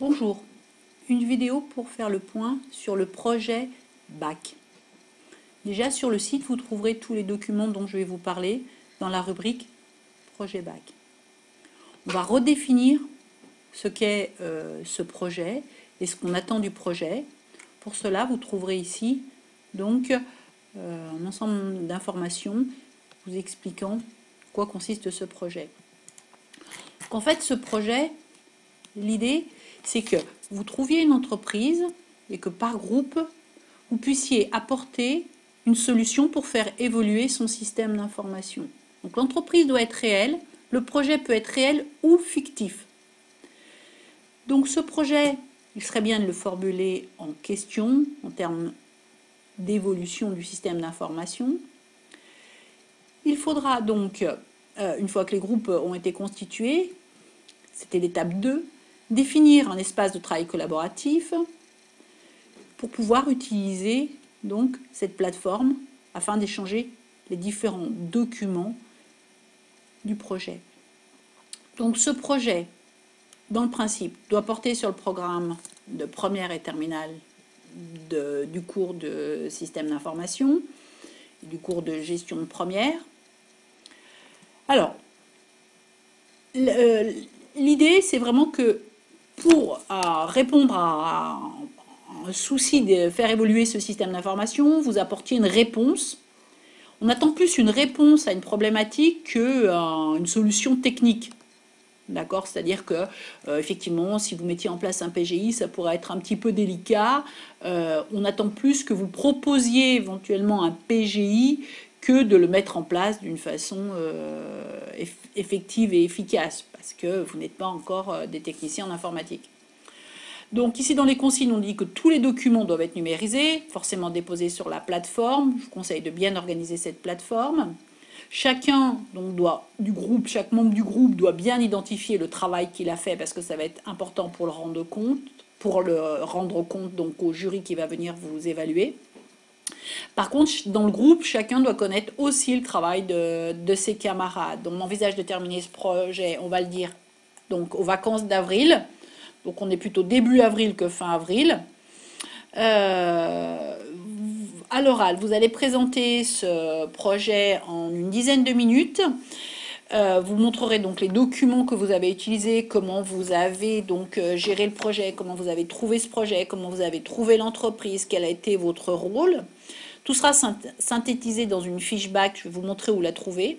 Bonjour, une vidéo pour faire le point sur le projet BAC. Déjà sur le site, vous trouverez tous les documents dont je vais vous parler dans la rubrique projet BAC. On va redéfinir ce qu'est ce projet et ce qu'on attend du projet. Pour cela, vous trouverez ici donc un ensemble d'informations vous expliquant quoi consiste ce projet. En fait, ce projet, l'idée, c'est que vous trouviez une entreprise et que par groupe, vous puissiez apporter une solution pour faire évoluer son système d'information. Donc l'entreprise doit être réelle, le projet peut être réel ou fictif. Donc ce projet, il serait bien de le formuler en question, en termes d'évolution du système d'information. Il faudra donc, une fois que les groupes ont été constitués, c'était l'étape 2, définir un espace de travail collaboratif pour pouvoir utiliser donc cette plateforme afin d'échanger les différents documents du projet. Donc ce projet, dans le principe, doit porter sur le programme de première et terminale du cours de système d'information, du cours de gestion de première. Alors, l'idée, c'est vraiment que pour répondre à un souci de faire évoluer ce système d'information, vous apportiez une réponse. On attend plus une réponse à une problématique qu'une solution technique. D'accord, c'est-à-dire que effectivement, si vous mettiez en place un PGI, ça pourrait être un petit peu délicat. On attend plus que vous proposiez éventuellement un PGI que de le mettre en place d'une façon effective et efficace, parce que vous n'êtes pas encore des techniciens en informatique. Donc ici dans les consignes, on dit que tous les documents doivent être numérisés, forcément déposés sur la plateforme. Je vous conseille de bien organiser cette plateforme. Chacun donc chaque membre du groupe doit bien identifier le travail qu'il a fait, parce que ça va être important pour le rendre compte donc au jury qui va venir vous évaluer. Par contre, dans le groupe, chacun doit connaître aussi le travail de ses camarades. Donc on envisage de terminer ce projet, on va le dire, donc aux vacances d'avril. Donc on est plutôt début avril que fin avril. À l'oral, vous allez présenter ce projet en une dizaine de minutes. Vous montrerez donc les documents que vous avez utilisés, comment vous avez donc géré le projet, comment vous avez trouvé ce projet, comment vous avez trouvé l'entreprise, quel a été votre rôle. Tout sera synthétisé dans une fiche BAC, je vais vous montrer où la trouver.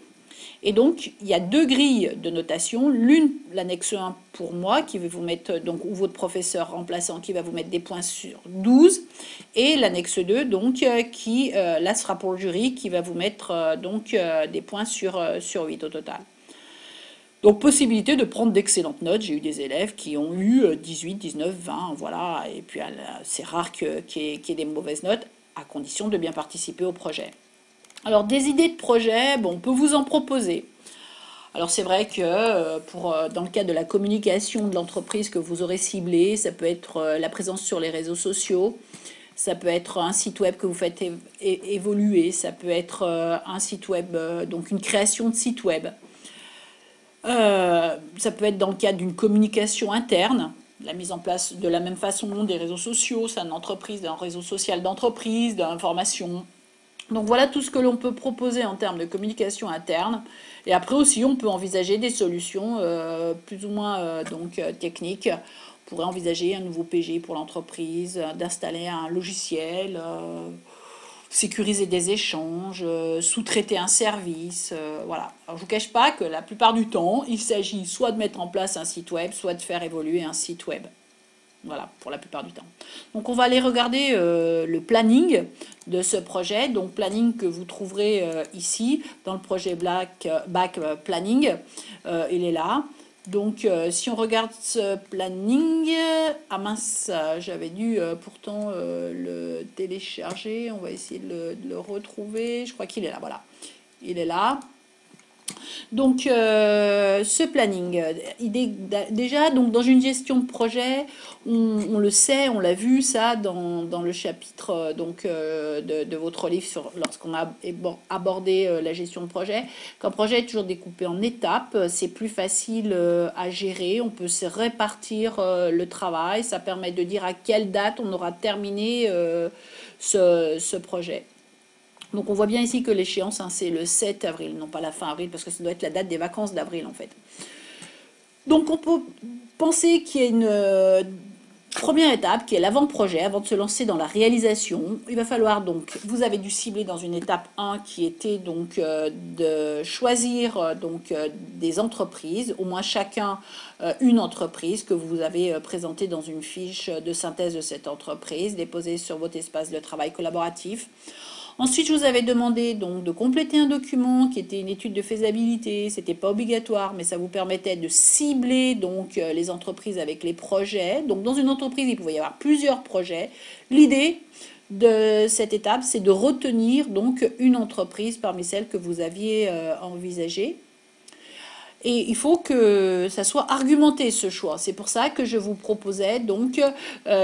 Et donc, il y a deux grilles de notation. L'une, l'annexe 1 pour moi, qui va vous mettre, donc, ou votre professeur remplaçant, qui va vous mettre des points sur 12. Et l'annexe 2, donc, qui, là, sera pour le jury, qui va vous mettre, des points sur 8 au total. Donc, possibilité de prendre d'excellentes notes. J'ai eu des élèves qui ont eu 18, 19, 20, voilà. Et puis, c'est rare qu'il y ait des mauvaises notes, à condition de bien participer au projet. Alors, des idées de projet, bon, on peut vous en proposer. Alors, c'est vrai que dans le cadre de la communication de l'entreprise que vous aurez ciblée, ça peut être la présence sur les réseaux sociaux, ça peut être un site web que vous faites évoluer, ça peut être un site web, donc une création de site web. Ça peut être dans le cadre d'une communication interne, la mise en place de la même façon des réseaux sociaux, c'est une entreprise, d'un réseau social d'entreprise, d'information. Donc voilà tout ce que l'on peut proposer en termes de communication interne. Et après aussi, on peut envisager des solutions plus ou moins techniques. On pourrait envisager un nouveau PG pour l'entreprise, d'installer un logiciel, sécuriser des échanges, sous-traiter un service. Voilà. Alors je ne vous cache pas que la plupart du temps, il s'agit soit de mettre en place un site web, soit de faire évoluer un site web. Voilà, pour la plupart du temps. Donc on va aller regarder le planning de ce projet. Donc planning que vous trouverez ici dans le projet BAC Planning. Il est là. Donc si on regarde ce planning, ah mince, j'avais dû pourtant le télécharger. On va essayer de le retrouver. Je crois qu'il est là, voilà. Il est là. Donc, ce planning, déjà, donc, dans une gestion de projet, on le sait, on l'a vu ça dans le chapitre de votre livre lorsqu'on a abordé la gestion de projet, qu'un projet est toujours découpé en étapes, c'est plus facile à gérer, on peut se répartir le travail, ça permet de dire à quelle date on aura terminé ce projet. Donc on voit bien ici que l'échéance, hein, c'est le 7 avril, non pas la fin avril, parce que ça doit être la date des vacances d'avril en fait. Donc on peut penser qu'il y a une première étape qui est l'avant-projet, avant de se lancer dans la réalisation. Il va falloir donc, vous avez dû cibler dans une étape 1 qui était donc de choisir des entreprises, au moins chacun une entreprise que vous avez présentée dans une fiche de synthèse de cette entreprise, déposée sur votre espace de travail collaboratif. Ensuite, je vous avais demandé donc de compléter un document qui était une étude de faisabilité. C'était pas obligatoire, mais ça vous permettait de cibler donc les entreprises avec les projets. Donc, dans une entreprise, il pouvait y avoir plusieurs projets. L'idée de cette étape, c'est de retenir donc une entreprise parmi celles que vous aviez envisagées. Et il faut que ça soit argumenté ce choix. C'est pour ça que je vous proposais donc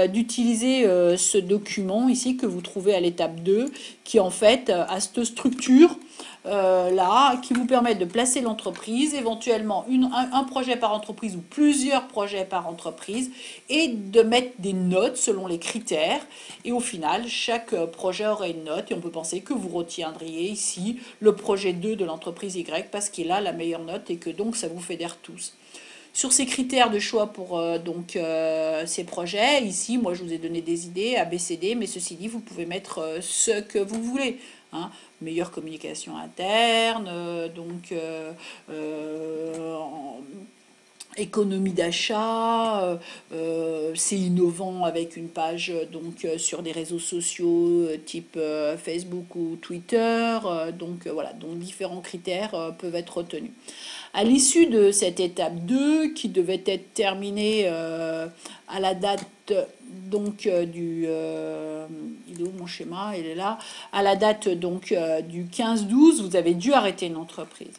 d'utiliser ce document ici que vous trouvez à l'étape 2, qui en fait a cette structure là, qui vous permet de placer l'entreprise, éventuellement un projet par entreprise ou plusieurs projets par entreprise, et de mettre des notes selon les critères. Et au final, chaque projet aurait une note, et on peut penser que vous retiendriez ici le projet 2 de l'entreprise Y, parce qu'il a la meilleure note, et que donc ça vous fédère tous. Sur ces critères de choix pour ces projets, ici, moi je vous ai donné des idées, A, B, C, D, mais ceci dit, vous pouvez mettre ce que vous voulez. Hein. Meilleure communication interne, économie d'achat, c'est innovant avec une page sur des réseaux sociaux type Facebook ou Twitter. Voilà, donc différents critères peuvent être retenus. À l'issue de cette étape 2, qui devait être terminée à la date il est où mon schéma? Il est là. À la date du 15-12, vous avez dû arrêter une entreprise.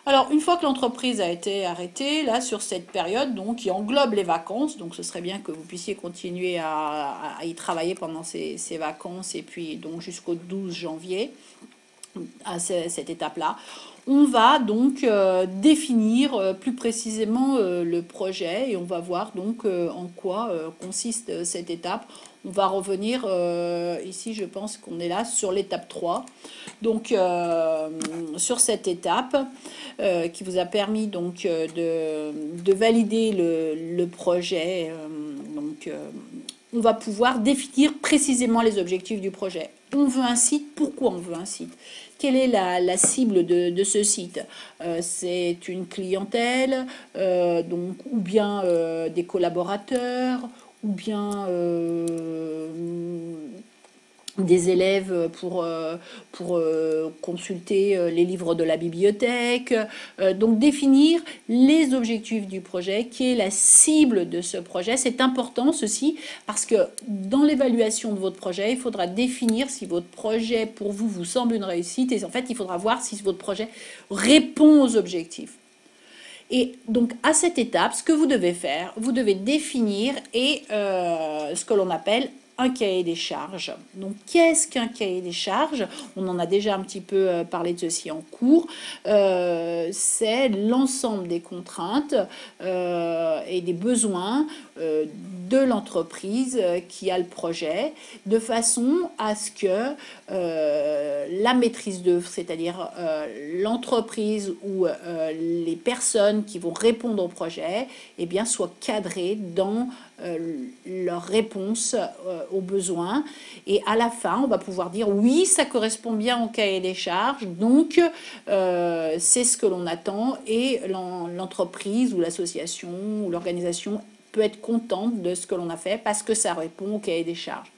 Alors, une fois que l'entreprise a été arrêtée, là, sur cette période, donc, qui englobe les vacances, donc ce serait bien que vous puissiez continuer à y travailler pendant ces vacances, et puis donc jusqu'au 12 janvier, à cette étape-là, on va donc définir plus précisément le projet, et on va voir donc en quoi consiste cette étape. On va revenir ici, je pense qu'on est là sur l'étape 3. Donc sur cette étape qui vous a permis donc de valider le projet. On va pouvoir définir précisément les objectifs du projet. On veut un site, pourquoi on veut un site? Quelle est la cible de ce site? C'est une clientèle, ou bien des collaborateurs, ou bien des élèves pour consulter les livres de la bibliothèque. Donc définir les objectifs du projet, qui est la cible de ce projet. C'est important ceci parce que dans l'évaluation de votre projet, il faudra définir si votre projet pour vous semble une réussite, et en fait il faudra voir si votre projet répond aux objectifs. Et donc à cette étape, ce que vous devez faire, vous devez définir ce que l'on appelle un cahier des charges. Donc, qu'est-ce qu'un cahier des charges? On en a déjà un petit peu parlé de ceci en cours. C'est l'ensemble des contraintes et des besoins de l'entreprise qui a le projet, de façon à ce que la maîtrise d'œuvre, c'est-à-dire l'entreprise ou les personnes qui vont répondre au projet, eh bien, soient cadrées dans leur réponse aux besoins, et à la fin on va pouvoir dire oui, ça correspond bien au cahier des charges, donc c'est ce que l'on attend, et l'entreprise ou l'association ou l'organisation peut être contente de ce que l'on a fait parce que ça répond au cahier des charges.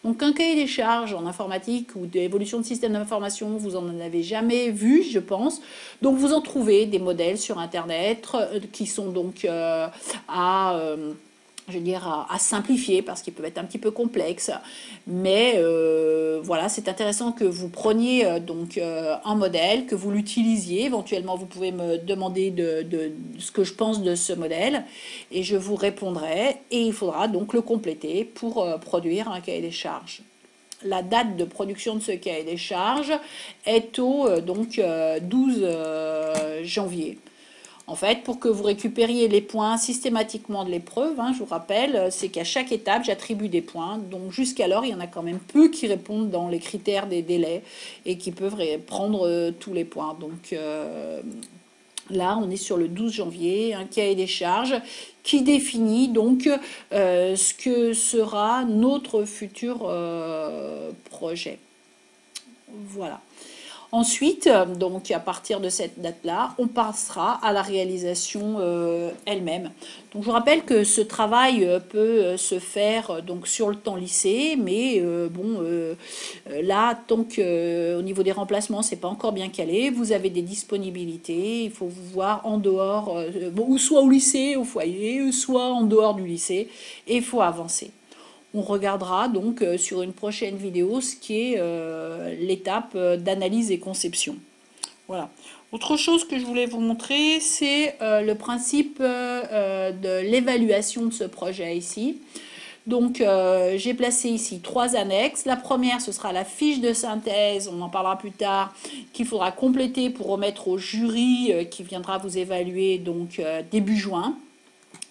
Donc un cahier des charges en informatique ou d'évolution de système d'information, vous en avez jamais vu, je pense. Donc vous en trouvez des modèles sur internet qui sont donc je veux dire, à simplifier parce qu'ils peuvent être un petit peu complexes. Mais voilà, c'est intéressant que vous preniez donc un modèle, que vous l'utilisiez. Éventuellement, vous pouvez me demander de ce que je pense de ce modèle et je vous répondrai. Et il faudra donc le compléter pour produire un cahier des charges. La date de production de ce cahier des charges est au 12 janvier. En fait, pour que vous récupériez les points systématiquement de l'épreuve, je vous rappelle, c'est qu'à chaque étape, j'attribue des points. Donc jusqu'alors, il y en a quand même peu qui répondent dans les critères des délais et qui peuvent prendre tous les points. Donc là, on est sur le 12 janvier, un cahier des charges qui définit donc ce que sera notre futur projet. Voilà. Ensuite, donc à partir de cette date-là, on passera à la réalisation elle-même. Donc je vous rappelle que ce travail peut se faire donc sur le temps lycée, mais là, tant qu'au niveau des remplacements, c'est pas encore bien calé, vous avez des disponibilités, il faut vous voir en dehors, ou soit au lycée, au foyer, soit en dehors du lycée, et il faut avancer. On regardera donc sur une prochaine vidéo ce qui est l'étape d'analyse et conception. Voilà. Autre chose que je voulais vous montrer, c'est le principe de l'évaluation de ce projet ici. Donc j'ai placé ici 3 annexes. La première, ce sera la fiche de synthèse, on en parlera plus tard, qu'il faudra compléter pour remettre au jury qui viendra vous évaluer donc début juin.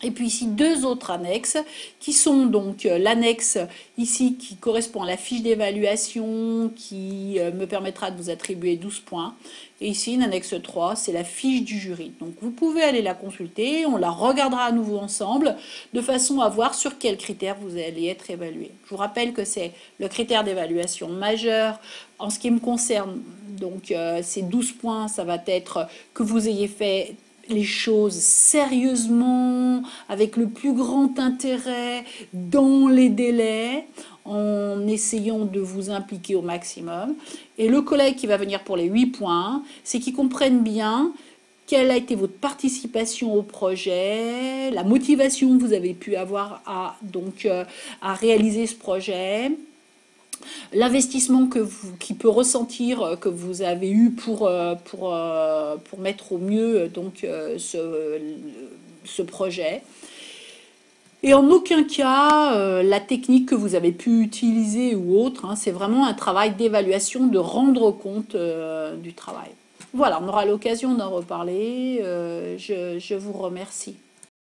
Et puis ici 2 autres annexes qui sont donc l'annexe ici qui correspond à la fiche d'évaluation qui me permettra de vous attribuer 12 points. Et ici une annexe 3, c'est la fiche du jury. Donc vous pouvez aller la consulter, on la regardera à nouveau ensemble de façon à voir sur quels critères vous allez être évalué. Je vous rappelle que c'est le critère d'évaluation majeur. En ce qui me concerne, donc ces 12 points, ça va être que vous ayez fait les choses sérieusement, avec le plus grand intérêt, dans les délais, en essayant de vous impliquer au maximum. Et le collègue qui va venir pour les 8 points, c'est qu'il comprenne bien quelle a été votre participation au projet, la motivation que vous avez pu avoir à réaliser ce projet, l'investissement qui peut ressentir que vous avez eu pour mettre au mieux ce projet. Et en aucun cas, la technique que vous avez pu utiliser ou autre, c'est vraiment un travail d'évaluation, de rendre compte du travail. Voilà, on aura l'occasion d'en reparler. Je vous remercie.